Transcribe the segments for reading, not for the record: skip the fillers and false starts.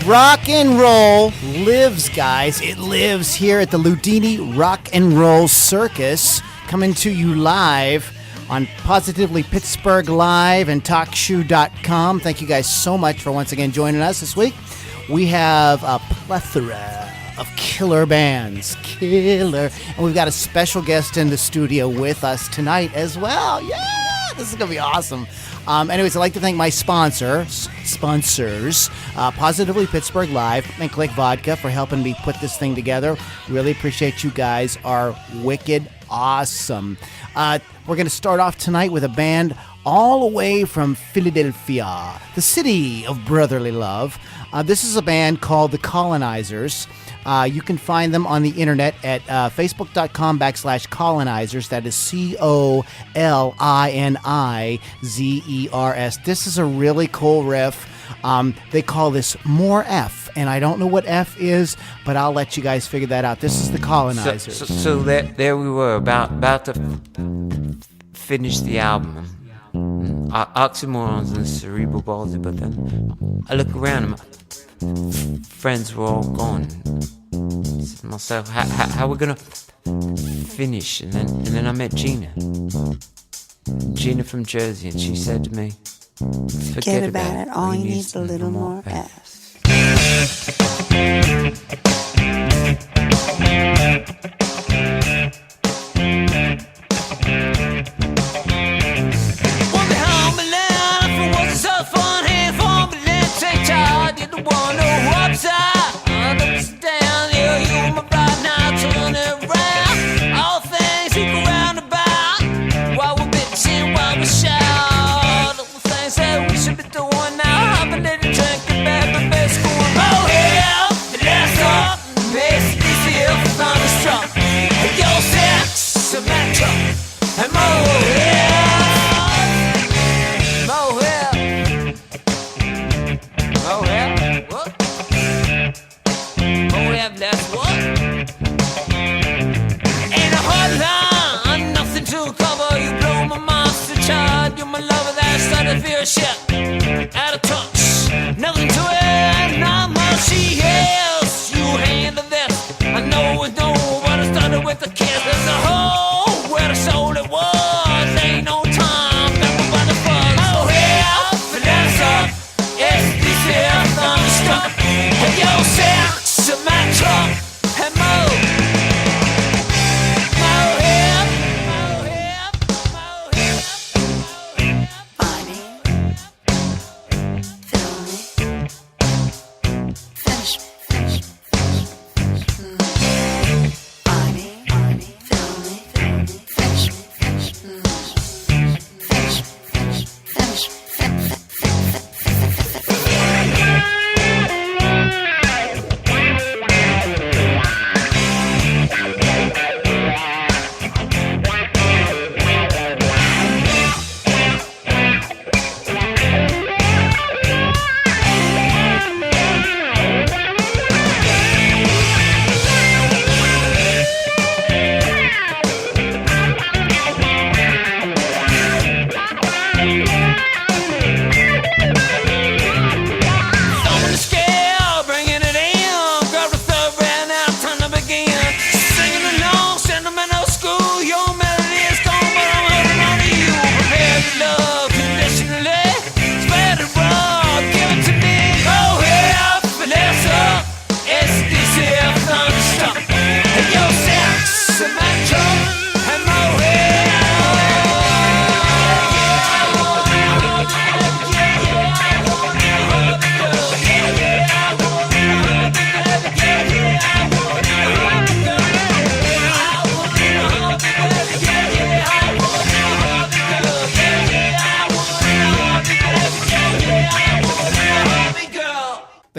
Rock and roll lives, guys. It lives here at the Loudini Rock and Roll Circus, coming to you live on Positively Pittsburgh Live and TalkShoe.com. Thank you guys so much for once again joining us this week. We have a plethora of killer bands. Killer. And we've got a special guest in the studio with us tonight as well. Yeah! This is going to be awesome. Anyways, I'd like to thank my sponsors, Positively Pittsburgh Live and Click Vodka for helping me put this thing together. Really appreciate you guys. Are wicked awesome. We're going to start off tonight with a band all the way from Philadelphia, the city of brotherly love. This is a band called the Colinizers. You can find them on the internet at facebook.com/Colinizers. That is Colinizers. This is a really cool riff. They call this More F, and I don't know what F is, but I'll let you guys figure that out. This is the Colinizers. So there we were, about to finish the album. Oxymorons and cerebral palsy, but then I look around and my friends were all gone. I said to myself, how are we gonna finish? And then I met Gina from Jersey, and she said to me, forget about it. All you need is a little more F.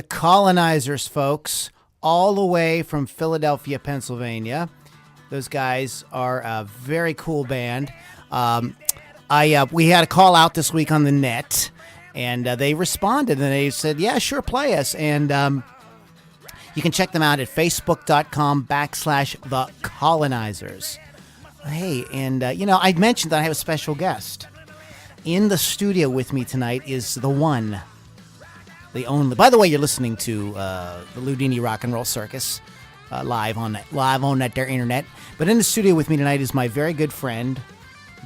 Colinizers, folks, all the way from Philadelphia, Pennsylvania. Those guys are a very cool band. We had a call out this week on the net, and they responded, and they said, yeah, sure, play us. And you can check them out at facebook.com/The Colinizers. Hey, and, I mentioned that I have a special guest. In the studio with me tonight is the one, the only. By the way, you're listening to the Loudini Rock and Roll Circus live on that there internet. But in the studio with me tonight is my very good friend.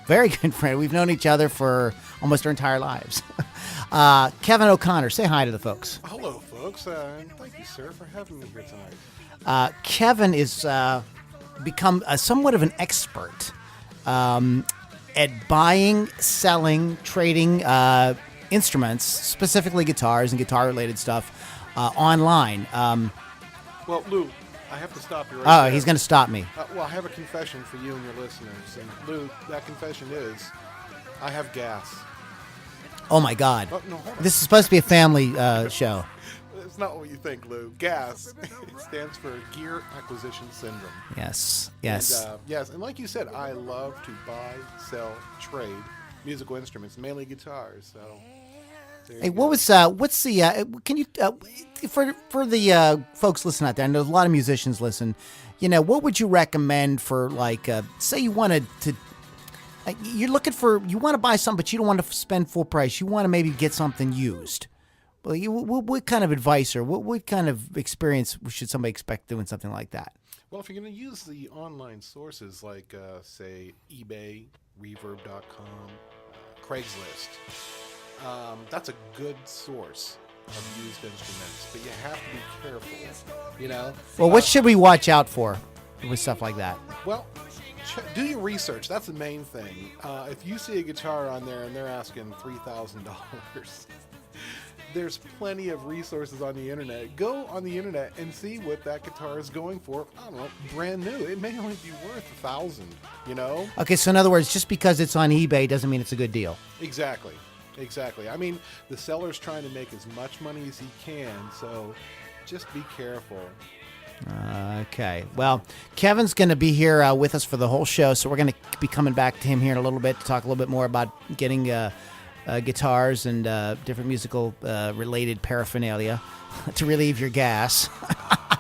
Very good friend. We've known each other for almost our entire lives. Kevin O'Connor, say hi to the folks. Hello, folks. And thank you, sir, for having me here tonight. Kevin is become somewhat of an expert at buying, selling, trading instruments, specifically guitars and guitar-related stuff, online. Well, Lou, I have to stop you right there. Oh, he's going to stop me. Well, I have a confession for you and your listeners. And, Lou, that confession is I have gas. Oh, my God. Oh, no, hold on. This is supposed to be a family show. It's not what you think, Lou. GAS. It stands for Gear Acquisition Syndrome. Yes. And like you said, I love to buy, sell, trade musical instruments, mainly guitars. So, hey, what's the? Can you for the folks listening out there? I know a lot of musicians listen. What would you recommend for say you wanted to? You want to buy something, but you don't want to spend full price. You want to maybe get something used. Well, what kind of advice or what kind of experience should somebody expect doing something like that? Well, if you're going to use the online sources like, say, eBay, Reverb.com, Craigslist, that's a good source of used instruments, but you have to be careful, Well, what should we watch out for with stuff like that? Well, do your research. That's the main thing. If you see a guitar on there and they're asking $3,000, there's plenty of resources on the internet. Go on the internet and see what that guitar is going for. I don't know, brand new. It may only be worth $1,000, Okay, so in other words, just because it's on eBay doesn't mean it's a good deal. Exactly. I mean, the seller's trying to make as much money as he can, so just be careful. Okay. Well, Kevin's going to be here with us for the whole show, so we're going to be coming back to him here in a little bit to talk a little bit more about getting guitars and different musical related paraphernalia to relieve your gas.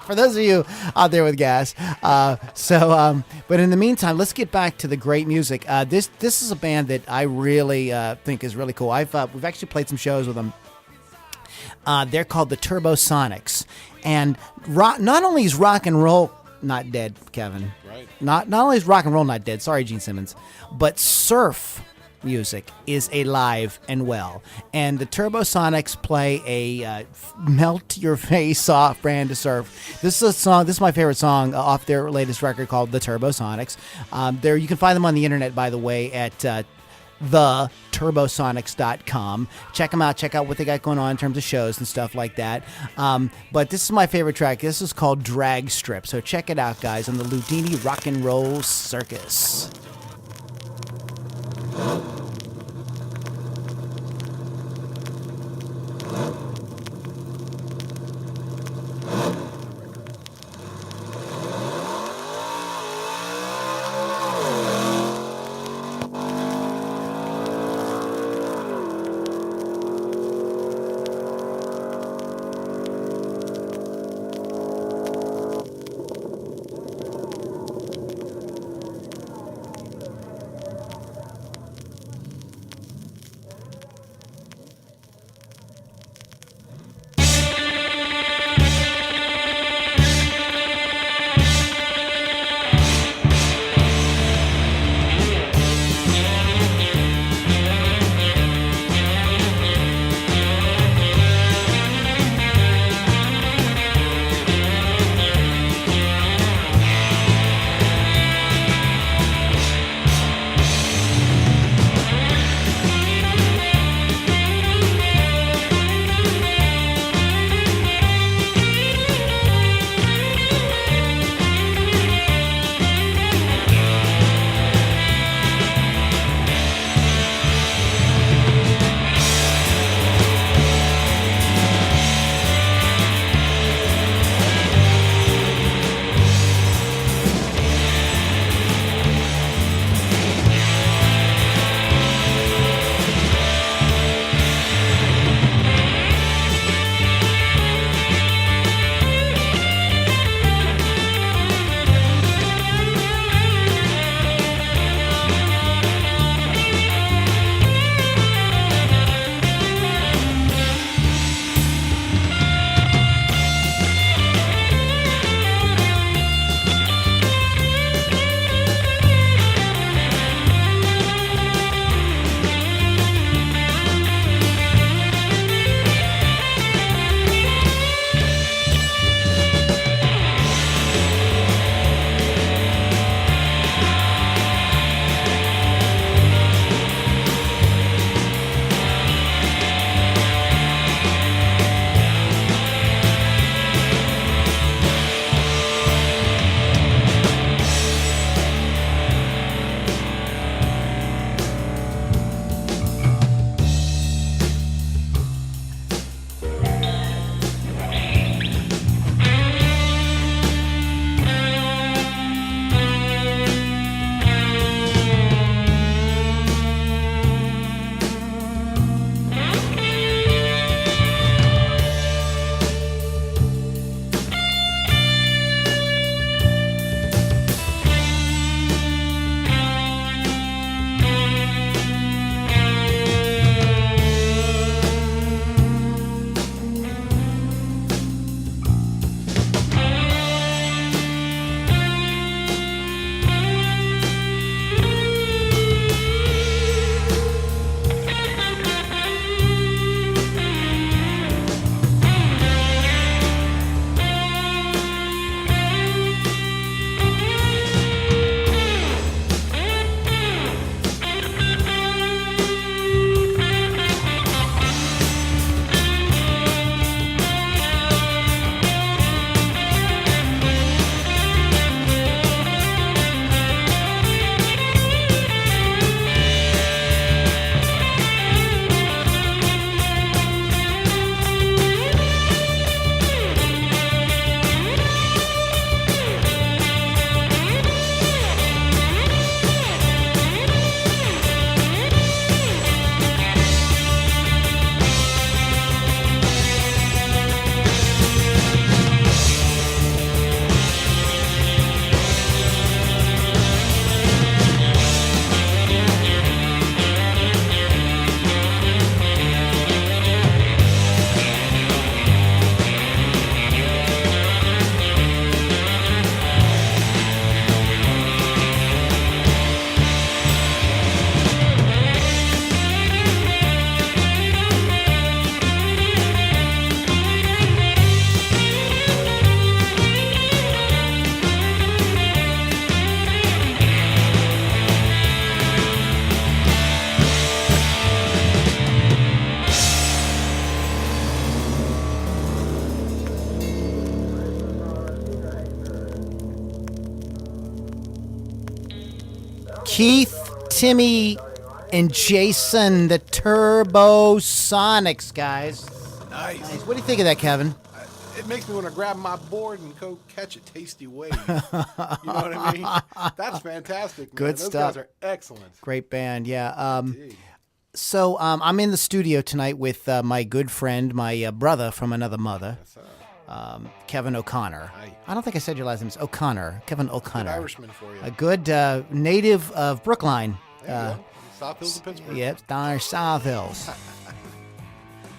For those of you out there with gas. But in the meantime, let's get back to the great music. This is a band that I really think is really cool. We've actually played some shows with them. They're called the Turbosonics. And not only is rock and roll not dead, Kevin. Right. Not only is rock and roll not dead, sorry, Gene Simmons, but surf music is alive and well. And the Turbosonics play a melt-your-face-off brand of surf. This is a song. This is my favorite song off their latest record called The Turbosonics. You can find them on the internet, by the way, at theturbosonics.com. Check them out. Check out what they got going on in terms of shows and stuff like that. But this is my favorite track. This is called Drag Strip. So check it out, guys, on the Loudini Rock and Roll Circus. Keith, Timmy, and Jason, the Turbosonics, guys. Nice. What do you think of that, Kevin? It makes me want to grab my board and go catch a tasty wave. You know what I mean? That's fantastic, man. Good Those stuff. guys are excellent. Great band, yeah. Indeed. So I'm in the studio tonight with my good friend, my brother from another mother, Kevin O'Connor. Hi. I don't think I said your last name is O'Connor. Kevin O'Connor. Good Irishman for you. A good native of Brookline. There you go. South Hills of Pittsburgh. Yep, down there, South Hills.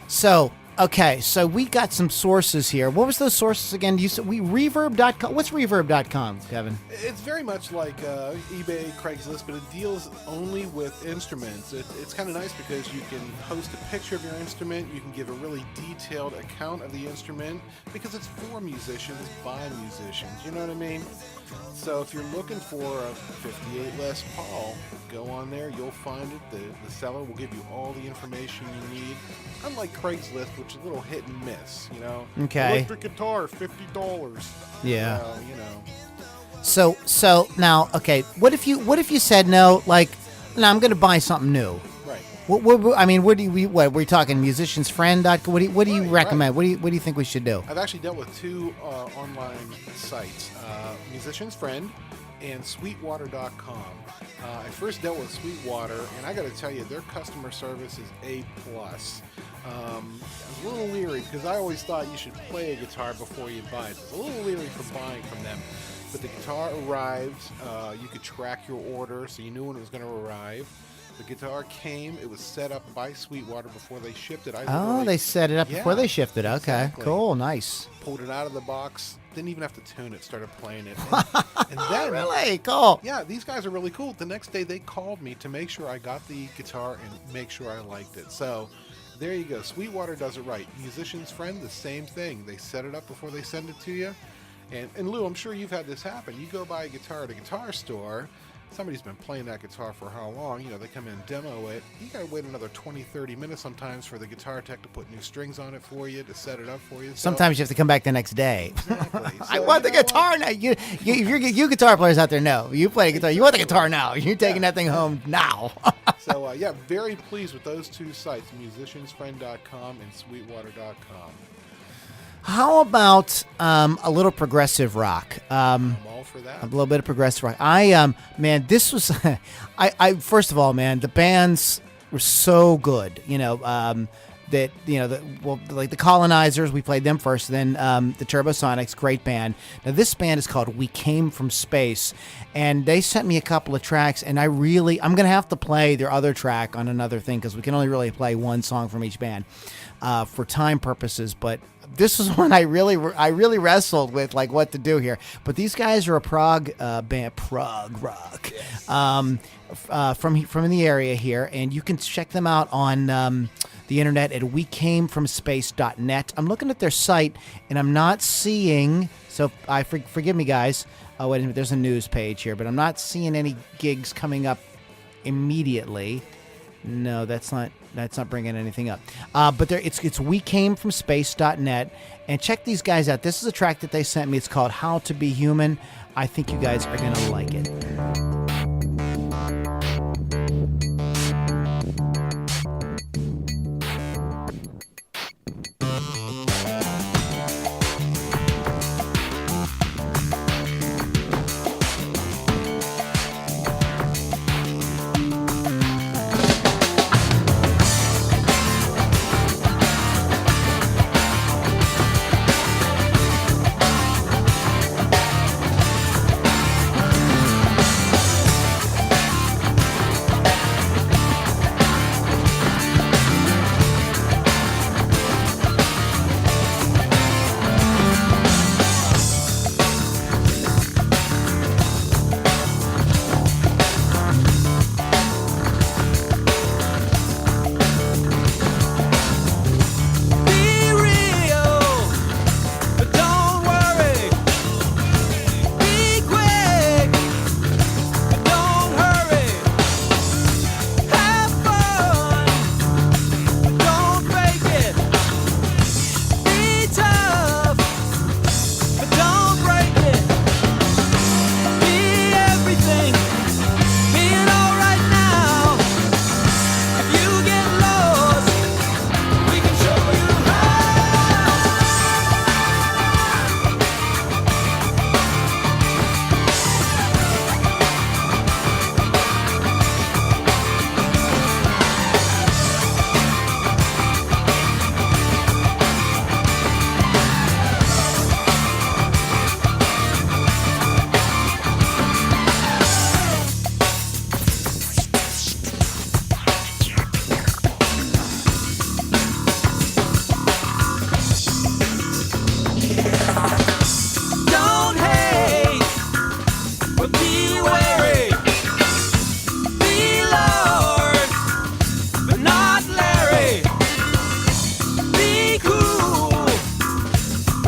So, okay, so we got some sources here. What was those sources again? You said reverb.com. What's reverb.com, Kevin? It's very much like eBay, Craigslist, but it deals only with instruments. It's kind of nice because you can post a picture of your instrument. You can give a really detailed account of the instrument because it's for musicians by musicians. You know what I mean? So if you're looking for a 58 Les Paul, go on there. You'll find it. The seller will give you all the information you need. Unlike Craigslist, which is a little hit and miss, you know. Okay. Electric guitar, $50. Yeah. Well, you know. So now, okay, what if you said no, like, no, I'm going to buy something new. Right. I mean, what we're talking musiciansfriend.com. What do you recommend? Right. What do you think we should do? I've actually dealt with two online sites, Musician's Friend and Sweetwater.com. I first dealt with Sweetwater, and I got to tell you, their customer service is A+. I was a little leery because I always thought you should play a guitar before you buy it. I was a little leery from buying from them. But the guitar arrived. You could track your order, so you knew when it was going to arrive. The guitar came. It was set up by Sweetwater before they shipped it. They set it up before they shipped it. Okay, exactly. Cool, nice. Pulled it out of the box. Didn't even have to tune it. Started playing it. And then, Really cool. yeah, these guys are really cool. The next day they called me to make sure I got the guitar and make sure I liked it. So there you go. Sweetwater does it right. Musician's Friend, the same thing. They set it up before they send it to you. And Lou, I'm sure you've had this happen. You go buy a guitar at a guitar store. Somebody's been playing that guitar for how long? You know, they come in and demo it. You got to wait another 20, 30 minutes sometimes for the guitar tech to put new strings on it for you, to set it up for you. So, Sometimes you have to come back the next day. exactly. I So, want you the know guitar now. You guitar players out there know. You play a guitar. You want the guitar now. You're taking that thing home now. So, yeah, very pleased with those two sites, musiciansfriend.com and sweetwater.com. How about a little progressive rock? I'm all for that. A little bit of progressive rock. Man, this was, I first of all, man, the bands were so good. You know, like the Colinizers, we played them first. Then the Turbosonics, great band. Now this band is called We Came From Space, and they sent me a couple of tracks, and I'm gonna have to play their other track on another thing because we can only really play one song from each band for time purposes, but. This is one I really wrestled with, like, what to do here. But these guys are a prog band, prog rock, Yes. from the area here, and you can check them out on the internet at wecamefromspace.net. I'm looking at their site, and I'm not seeing. So forgive me, guys. Oh, wait a minute. There's a news page here, but I'm not seeing any gigs coming up immediately. No, that's not bringing anything up. But it's wecamefromspace.net, and check these guys out. This is a track that they sent me. It's called How to Be Human. I think you guys are going to like it.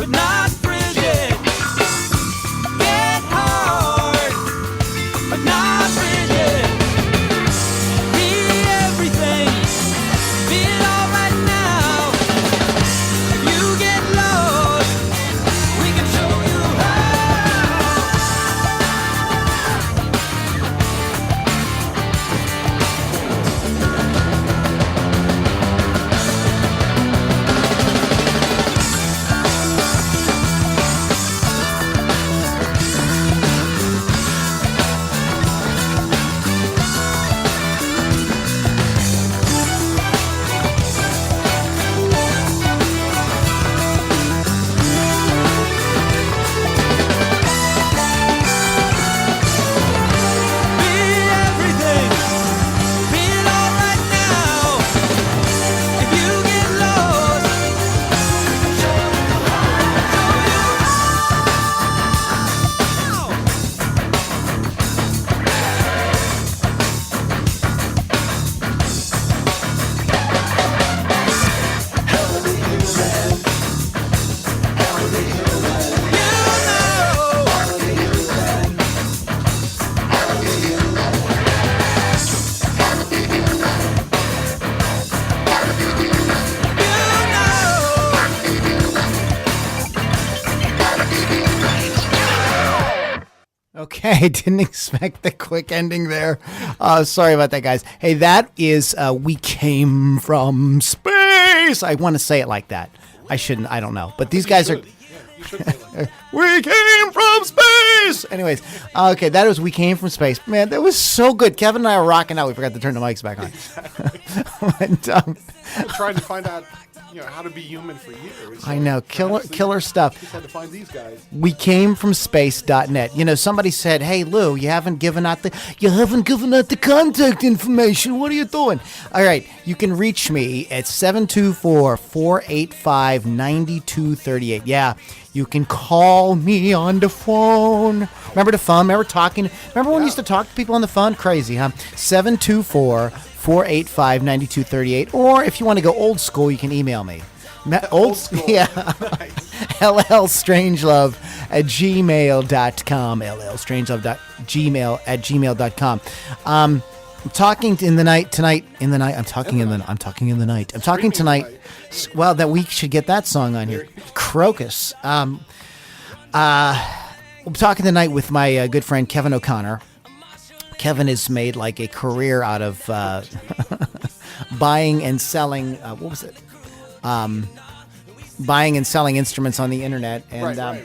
but not frigid. Get hard, but not rigid. Be everything, be it all right now. If you get lost, we can show you Okay, didn't expect the quick ending there. Sorry about that, guys. Hey, that is We Came From Space. I want to say it like that. I shouldn't. I don't know. But these guys are... You should say like that. We came from space! Anyways, okay, that was We Came From Space. Man, that was so good. Kevin and I are rocking out. We forgot to turn the mics back on. And, I'm trying to find out, how to be human for years. I know, killer stuff. Just had to find these guys. We came from space.net. Somebody said, "Hey Lou, you haven't given out the contact information. What are you doing?" All right, you can reach me at 724-485-9238. Yeah, you can call me on the phone. Remember the phone? Remember talking? Remember when we used to talk to people on the phone? Crazy, huh? 724-485-9238. Or if you want to go old school, you can email me. Old school. Yeah. LLStrangelove at gmail.com. LLStrangelove.gmail@gmail.com. I'm talking in the night tonight. I'm talking tonight. Well, that we should get that song on here. Crocus. I'm talking tonight with my good friend Kevin O'Connor. Kevin has made like a career out of buying and selling. What was it? Buying and selling instruments on the internet, and Right.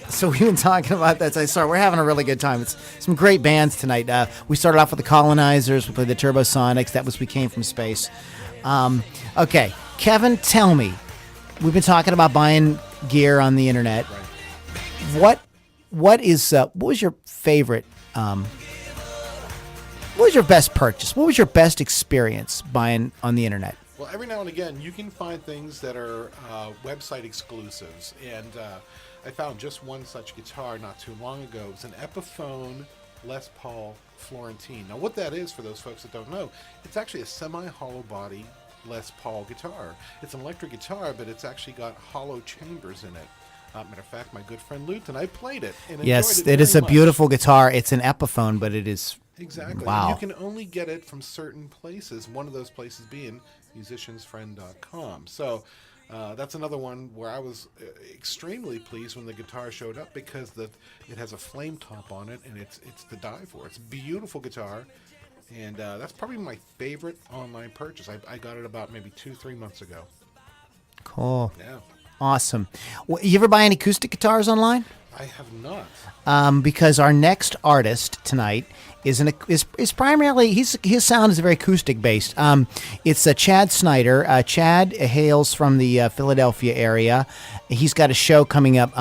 so we've been talking about that. So sorry, we're having a really good time. It's some great bands tonight. We started off with the Colinizers. We played the Turbosonics. That was We Came From Space. Okay, Kevin, tell me. We've been talking about buying gear on the internet. Right. What was your favorite? What was your best purchase? What was your best experience buying on the internet? Well, every now and again, you can find things that are website exclusives. And I found just one such guitar not too long ago. It was an Epiphone Les Paul Florentine. Now, what that is, for those folks that don't know, it's actually a semi-hollow body Les Paul guitar. It's an electric guitar, but it's actually got hollow chambers in it. Matter of fact, my good friend Loudini, I played it and Yes, enjoyed it is very a much. beautiful guitar. It's an Epiphone, but it is... Exactly. Wow. You can only get it from certain places, one of those places being musiciansfriend.com. So that's another one where I was extremely pleased when the guitar showed up, because it has a flame top on it, and it's to die for. It's a beautiful guitar, and that's probably my favorite online purchase. I got it about maybe 2-3 months ago. Cool. Yeah. Awesome. You ever buy any acoustic guitars online? I have not. Because our next artist tonight is primarily his sound is very acoustic based. It's Chad Schneider. Chad hails from the Philadelphia area. He's got a show coming up.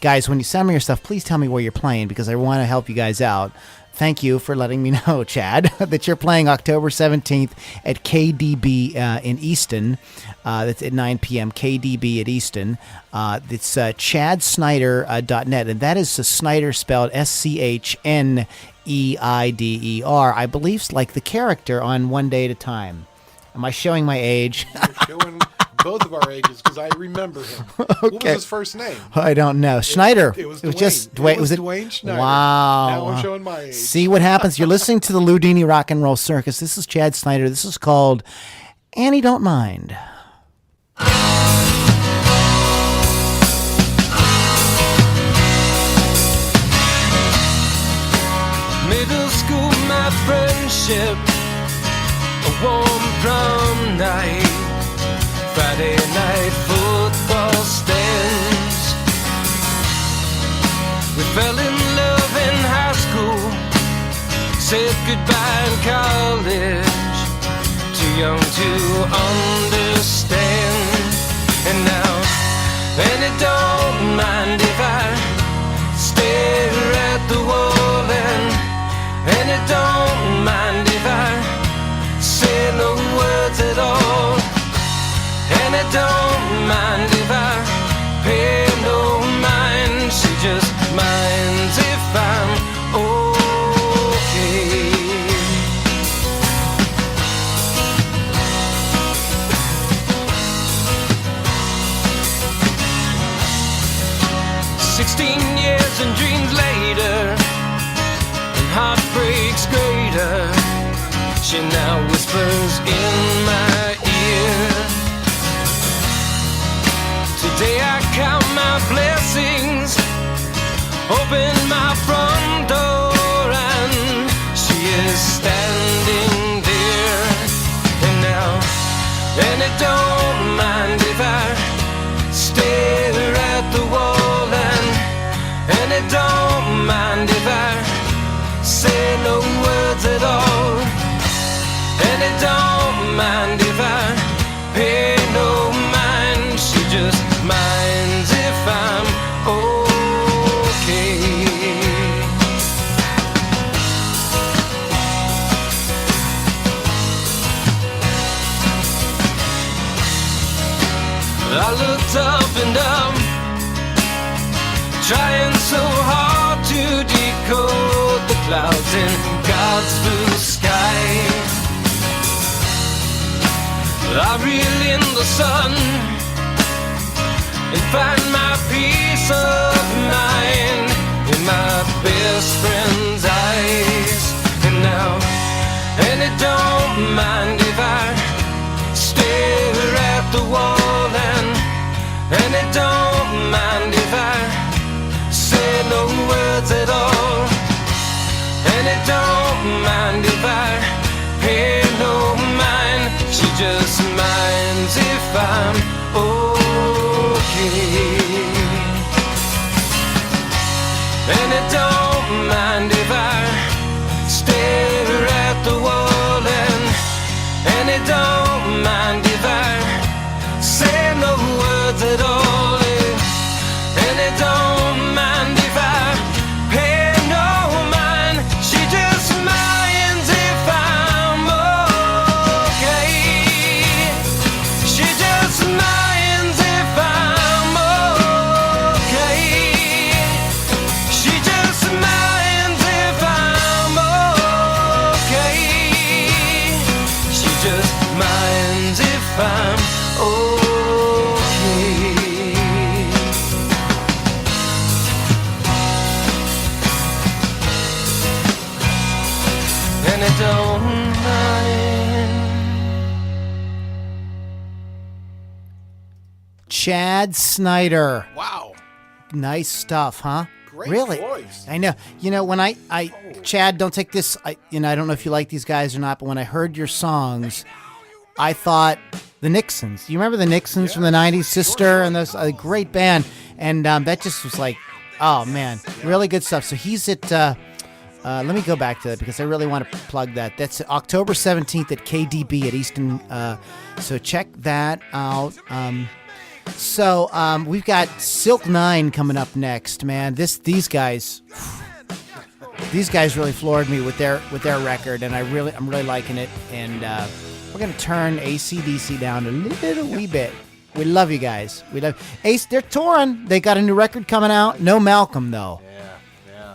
Guys, when you send me your stuff, please tell me where you're playing, because I want to help you guys out. Thank you for letting me know, Chad, that you're playing October 17th at KDB in Easton. That's at 9 p.m. KDB at Easton. It's chadsnyder.net, and that is Snyder spelled SCHNEIDER. I believe like the character on One Day at a Time. Am I showing my age? You're showing both of our ages because I remember him. What was Okay. his first name? I don't know. Schneider. It was just Dwayne. Dwayne. Was it Dwayne Schneider. Wow. Now I'm showing my age. See what happens? You're listening to the Loudini Rock and Roll Circus. This is Chad Snyder. This is called Annie Don't Mind. Middle school, my friendship, a warm prom night, Friday night football stands. We fell in love in high school, said goodbye in college, too young to understand. And now, and it don't mind if I stare at the wall, and it don't mind if I say no words at all, and it don't mind if I pay no mind. She just minds if I'm okay. 16 years and dreams later, heartbreak's greater. She now whispers in my ear. Today I count my blessings, open my front door, and she is standing there. And now, and it don't mind if I stare at the wall, and it don't mind if I say no words at all, and it don't mind if I pay no mind. She just minds if I'm okay. I looked up and up, trying so hard to decode the clouds in God's blue sky. I reel in the sun and find my peace of mind in my best friend's eyes. And now, and it don't mind if I stare at the wall, and it don't mind if I say no words at all, and it don't mind if I pay no mind. She just minds if I'm okay, and it don't mind if I stare at the wall, and it don't mind if I say no words at all, and it don't mind if I pay no mind. She just minds if I'm okay. She just minds if I'm okay. She just minds if I'm okay. She just minds if I'm okay. And it don't mind. Chad Snyder. Wow. Nice stuff, huh? Great Really? voice. I know. You know, when I Chad, don't take this, I don't know if you like these guys or not, but when I heard your songs, I thought the Nixons. You remember the Nixons from the 90s? Sister and those, a great band. And that just was like, oh, man, really good stuff. So he's at, let me go back to that because I really want to plug that. That's October 17th at KDB at Easton. So check that out. So we've got Silk 9 coming up next, man. These guys really floored me with their record, and I'm really liking it. And we're gonna turn AC/DC down a little wee bit. We love you guys. We love Ace. They're touring. They got a new record coming out. No Malcolm though. Yeah.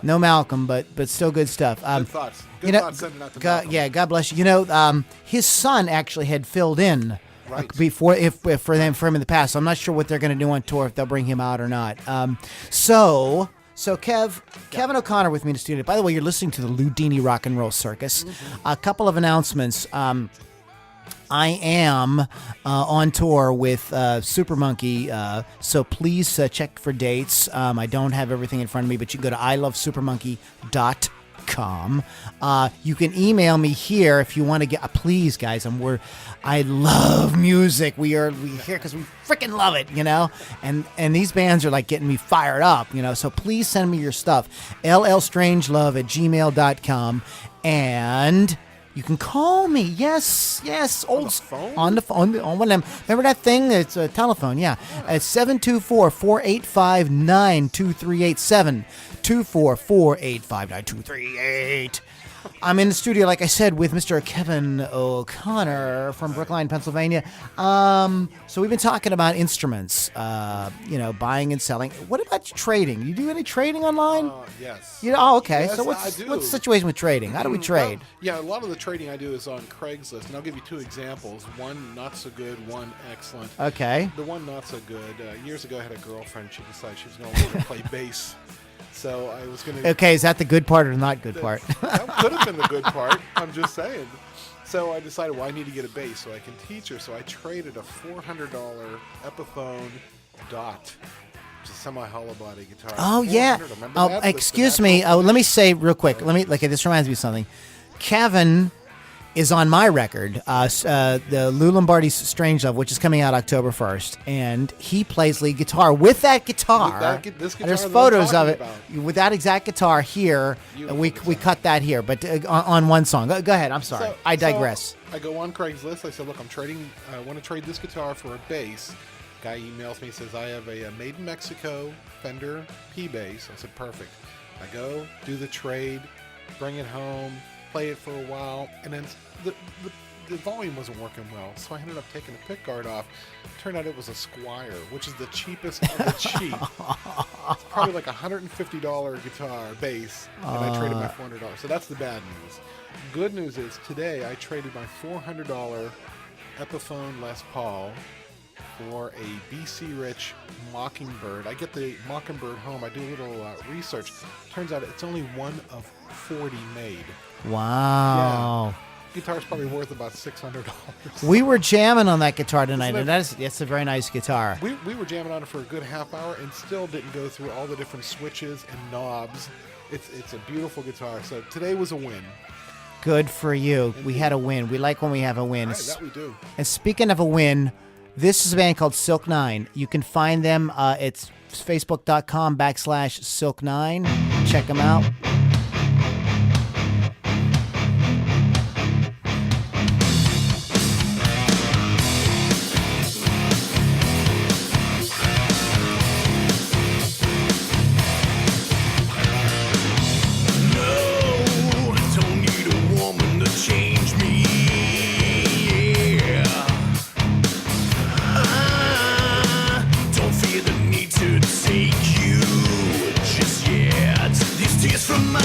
No Malcolm, but still good stuff. Good thoughts. Good thoughts sending out to Malcolm. God bless you. You know, his son actually had filled in Right. before if for him in the past. So I'm not sure what they're going to do on tour, if they'll bring him out or not. So Kevin O'Connor with me in the studio. By the way, you're listening to the Loudini Rock and Roll Circus. A couple of announcements. I am on tour with Super Monkey, so please check for dates. I don't have everything in front of me, but you can go to ilovesupermonkey.com. You can email me here if you want to get. Please, guys, I love music. We here because we freaking love it, And these bands are like getting me fired up, So please send me your stuff. LLStrangelove@gmail.com, and you can call me. Yes. On the phone? On one of them. Remember that thing? It's a telephone. Yeah. It's 724-485-9238. 724-485-9238. I'm in the studio, like I said, with Mr. Kevin O'Connor from Brookline, Pennsylvania. So we've been talking about instruments, buying and selling. What about trading? You do any trading online? Yes. Okay. Yes, So I what's do. the situation with trading? How do we trade? Well, a lot of the trading I do is on Craigslist, and I'll give you two examples. One not so good, one excellent. Okay. The one not so good, years ago I had a girlfriend. She decided she was going to learn to play bass. So I was going to... Okay, is that the good part or the not good part? That could have been the good part. I'm just saying. So I decided, I need to get a bass so I can teach her. So I traded a $400 Epiphone Dot, which is a semi-hollow body guitar. Oh, yeah. Remember Oh, that? excuse me. Oh, let me say real quick. This reminds me of something. Kevin is on my record, the Lou Lombardi's Strangelove, which is coming out October 1st, and he plays lead guitar with that guitar. This guitar There's that I'm photos of talking it about. with that exact guitar here. We cut that here, but on one song. Go ahead. I'm sorry. I digress. So I go on Craigslist. I said, look, I want to trade this guitar for a bass. Guy emails me, says, I have a made in Mexico Fender P bass. I said, perfect. I go, do the trade, bring it home, play it for a while, and then the volume wasn't working well, so I ended up taking the pick guard off. Turned out it was a Squire, which is the cheapest of the cheap. It's probably like $150 guitar bass, and I traded my $400. So that's the bad news. Good news is today I traded my $400 Epiphone Les Paul for a BC Rich Mockingbird. I get the Mockingbird home. I do a little research. Turns out it's only one of 40 made. Wow. Yeah. Guitar's probably worth about $600. We were jamming on that guitar tonight, Isn't and that's a very nice guitar. We were jamming on it for a good half hour and still didn't go through all the different switches and knobs. It's a beautiful guitar. So today was a win. Good for you. Indeed. We had a win. We like when we have a win. Right, that we do. And speaking of a win, this is a band called Silk 9. You can find them. It's facebook.com/Silk9. Check them out. From my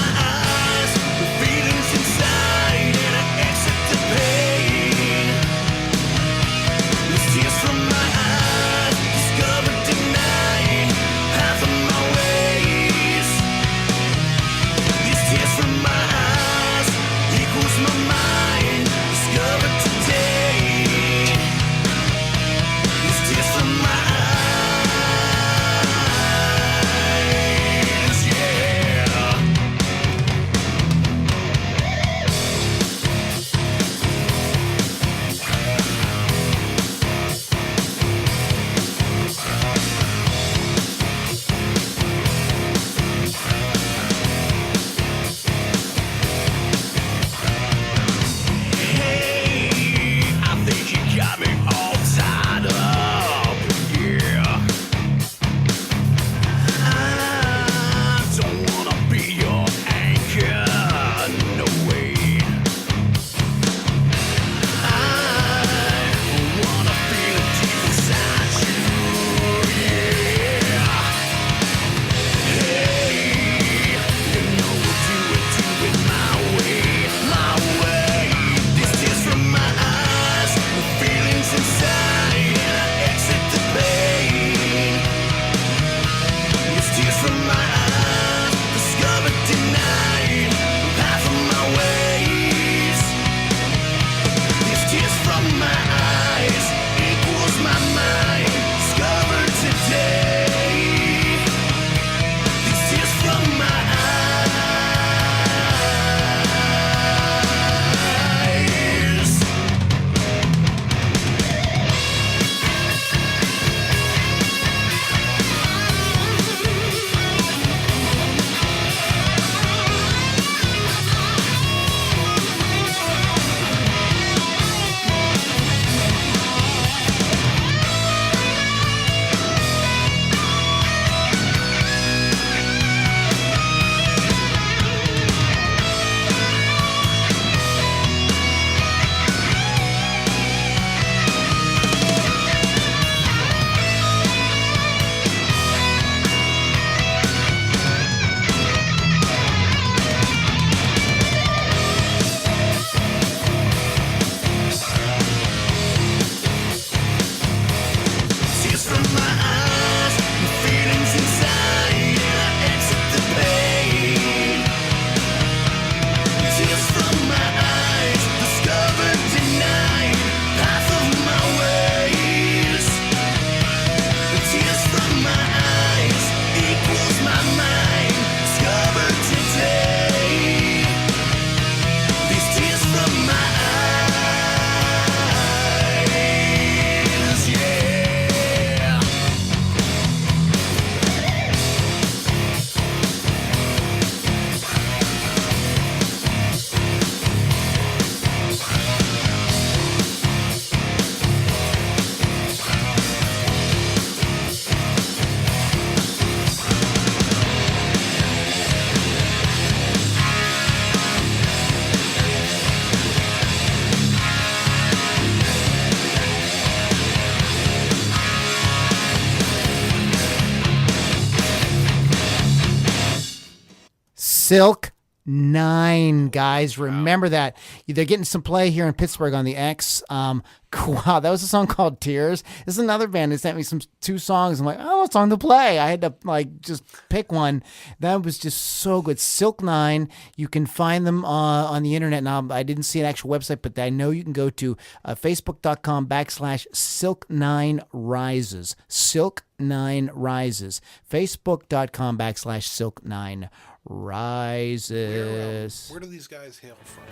Silk 9, guys. Remember that. They're getting some play here in Pittsburgh on the X. Wow, that was a song called Tears. This is another band that sent me two songs. I'm like, oh, what song to play? I had to just pick one. That was just so good. Silk 9. You can find them on the internet. Now, I didn't see an actual website, but I know you can go to facebook.com/Silk9Rises. Silk9Rises. Facebook.com/Silk9Rises. Where do these guys hail from?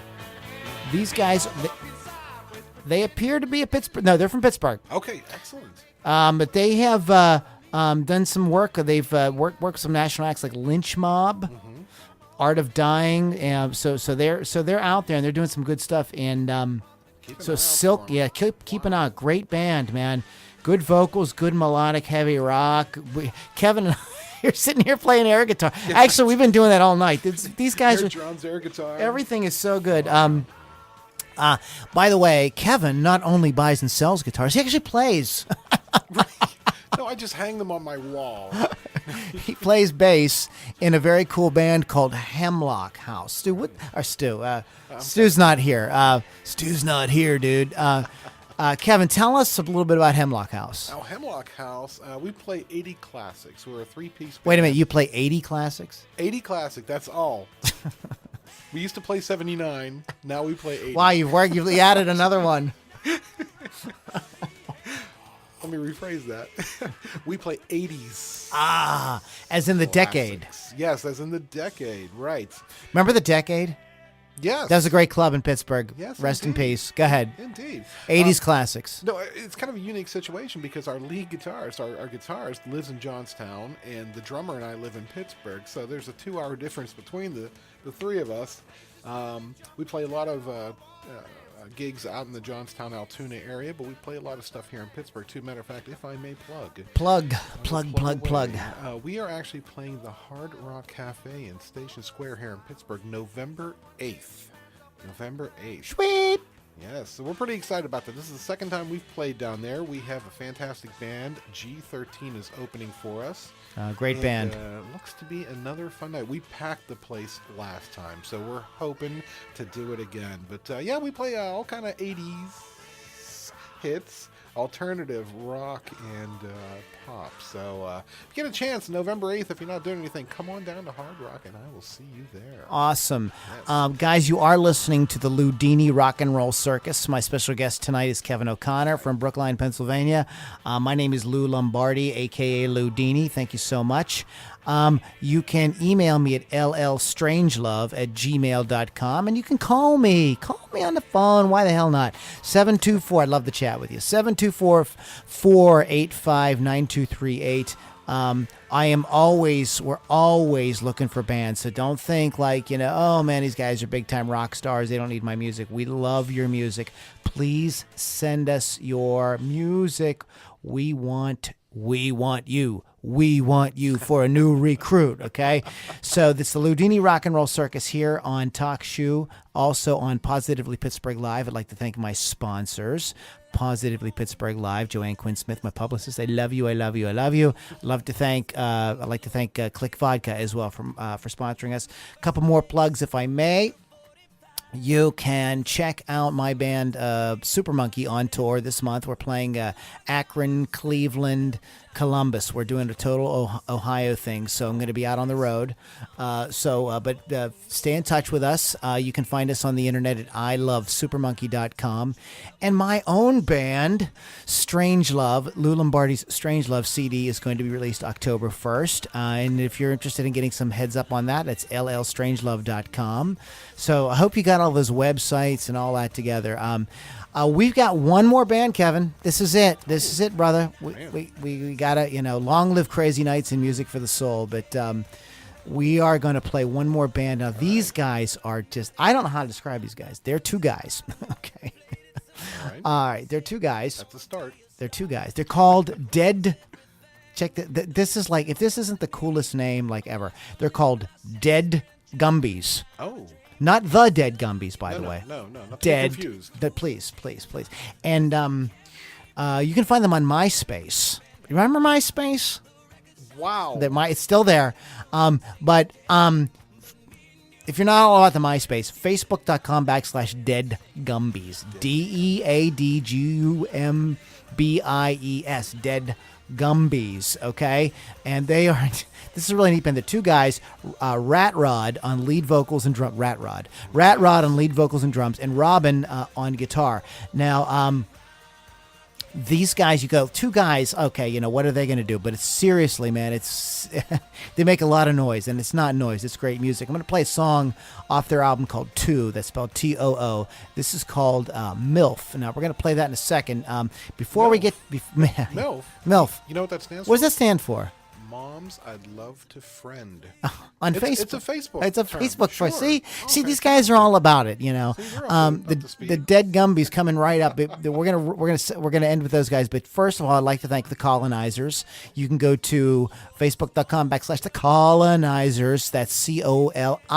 These guys, they appear to be a Pittsburgh. No, they're from Pittsburgh. Okay, excellent. But they have done some work. They've worked with some national acts like Lynch Mob, Art of Dying. So they're out there and they're doing some good stuff. And so Silk, keep an eye. Great band, man. Good vocals, good melodic, heavy rock. Kevin and I are sitting here playing air guitar. Yeah. Actually, we've been doing that all night. These guys air drums, air guitar. Everything is so good. By the way, Kevin not only buys and sells guitars, he actually plays. No, I just hang them on my wall. He plays bass in a very cool band called Hemlock House. Stu, Stu's not here. Stu's not here, dude. Kevin, tell us a little bit about Hemlock House. Now, Hemlock House, we play 80 classics. We're a 3-piece band. Wait a minute, you play 80 classics? 80 classic, that's all. We used to play 79. Now we play 80. Wow, you've added another one. Let me rephrase that. We play 80s. As in the classics. decade. Yes, as in the decade, right. Remember the decade? Yes. That was a great club in Pittsburgh. Yes, Rest indeed. in peace. Go ahead. Indeed. 80s classics. No, it's kind of a unique situation because our lead guitarist, our guitarist lives in Johnstown, and the drummer and I live in Pittsburgh. So there's a 2-hour difference between the three of us. We play a lot of gigs out in the Johnstown, Altoona area, but we play a lot of stuff here in Pittsburgh, too. Matter of fact, if I may plug. Plug. We are actually playing the Hard Rock Cafe in Station Square here in Pittsburgh, November 8th. November 8th. Sweet. Yes, so we're pretty excited about that. This is the second time we've played down there. We have a fantastic band. G13 is opening for us. Great band. Looks to be another fun night. We packed the place last time, so we're hoping to do it again. But yeah, we play all kind of 80s hits, alternative rock, and pop. So if you get a chance, November 8th, if you're not doing anything, come on down to Hard Rock, and I will see you there. Awesome. Yes. Guys, you are listening to the Loudini Rock and Roll Circus. My special guest tonight is Kevin O'Connor from Brookline, Pennsylvania. My name is Lou Lombardi, a.k.a. Loudini. Thank you so much. You can email me at LLStrangelove@gmail.com, and you can call me. Call me on the phone. Why the hell not? 724, I'd love to chat with you. 724-485-9238. We're always looking for bands, so don't think like, oh man, these guys are big time rock stars, they don't need my music. We love your music. Please send us your music. We want you. We want you for a new recruit, okay? So this is the Loudini Rock and Roll Circus here on Talk Shoe, also on Positively Pittsburgh Live. I'd like to thank my sponsors, Positively Pittsburgh Live, Joanne Quinn Smith, my publicist. I love you. I'd like to thank Click Vodka as well for sponsoring us. A couple more plugs, if I may. You can check out my band, Super Monkey, on tour this month. We're playing Akron, Cleveland, Columbus. We're doing a total Ohio thing, so I'm going to be out on the road. But stay in touch with us. You can find us on the internet at ilovesupermonkey.com. And my own band, Strangelove, Lou Lombardi's Strangelove CD is going to be released October 1st. And if you're interested in getting some heads up on that, it's LLStrangelove.com. So I hope you got all those websites and all that together. We've got one more band, Kevin. This is it, brother. We gotta, long live Crazy Nights and Music for the Soul. But we are going to play one more band. Now, these guys are just, I don't know how to describe these guys. They're two guys. Okay. All right. They're two guys. That's a start. They're two guys. They're called Dead. Check this is like, if this isn't the coolest name like ever, they're called Dead Gumbies. Oh. Not the Dead Gumbies, by the way. No, not Dead. Confused. Please. And you can find them on MySpace. You remember MySpace? Wow. It's still there. But if you're not all about the MySpace, facebook.com/Dead Gumbies. DEADGUMBIES. Dead Gumbies. Okay, and they are. This is a really neat band. The two guys, Rat Rod on lead vocals and drum. Rat Rod on lead vocals and drums, and Robin on guitar. Now, these guys, you go, two guys, okay, you know, what are they going to do? But it's seriously, man, it's they make a lot of noise, and it's not noise. It's great music. I'm going to play a song off their album called Too, that's spelled Too. This is called MILF. Now, we're going to play that in a second. Before we get... MILF? MILF. You know what that stands for? What does that stand for? Moms I'd love to friend. On Facebook. Facebook. It's a Facebook. It's a term. Facebook Sure. for see, Okay. these guys are all about it, you know. See, you're up to The speed. Dead Gumbies coming right up. We're gonna end with those guys. But first of all, I'd like to thank the Colinizers. You can go to facebook.com/the Colinizers. That's COLINIZERS.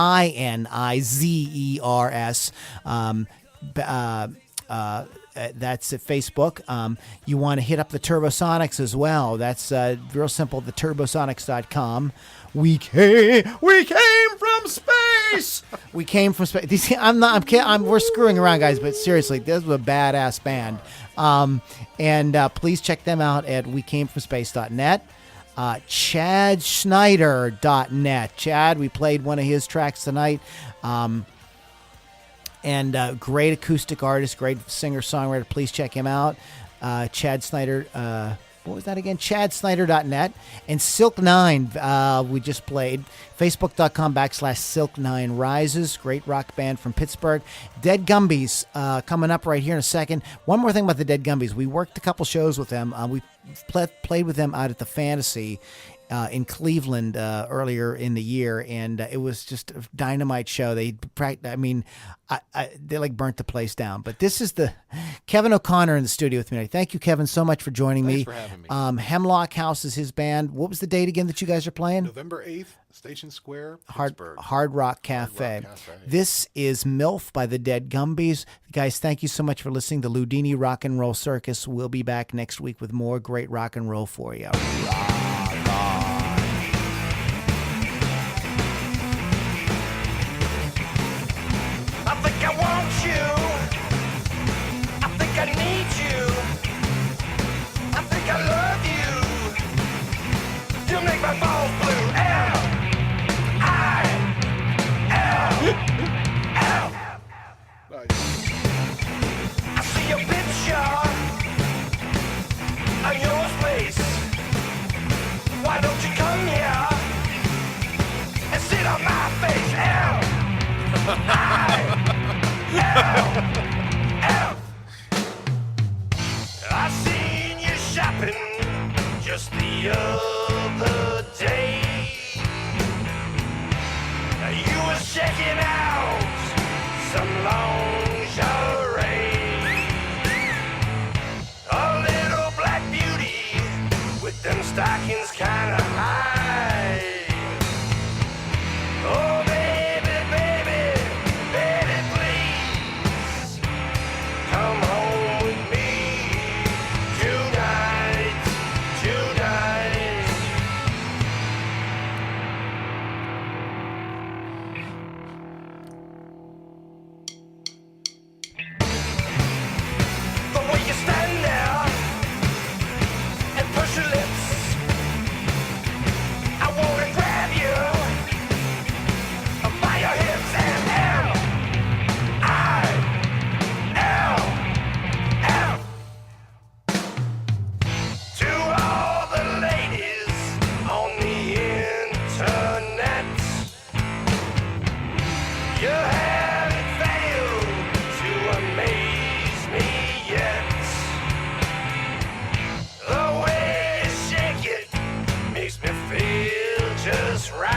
That's at Facebook. You want to hit up the Turbosonics as well. That's real simple, the turbosonics.com. We came from space. We came from space. We're screwing around, guys, but seriously, this was a badass band. And please check them out at wecamefromspace.net. ChadSchneider.net. Chad, we played one of his tracks tonight. And great acoustic artist, great singer-songwriter. Please check him out. Chad Snyder, what was that again? ChadSnyder.net. And Silk9, we just played. Facebook.com/Silk9 Rises. Great rock band from Pittsburgh. Dead Gumbies coming up right here in a second. One more thing about the Dead Gumbies. We worked a couple shows with them. We played with them out at the Fantasy in Cleveland earlier in the year, and it was just a dynamite show. They like burnt the place down. But this is the Kevin O'Connor in the studio with me tonight. Thank you, Kevin, so much for joining me. Thanks for having me. Hemlock House is his band. What was the date again that you guys are playing? November 8th, Station Square, Pittsburgh. Hard Rock Cafe. Cafe. This is MILF by the Dead Gumbies. Guys, thank you so much for listening to Loudini Rock and Roll Circus. We'll be back next week with more great rock and roll for you. I think I want you. I think I need you. I think I love you. You make my balls blue. L-I-L-L. Nice. I see your picture on your space. Why don't you come here and sit on my face? I seen you shopping just the other day. You was checking out some lingerie. A little black beauty with them stockings kinda high. Oh, baby, baby, baby, please come home with me tonight, tonight. The way you stand there and push your lips, I wanna grab you by your hips and L-I-L-L. To all the ladies on the internet, you haven't failed to amaze me yet. The way you shake it makes me feel just right.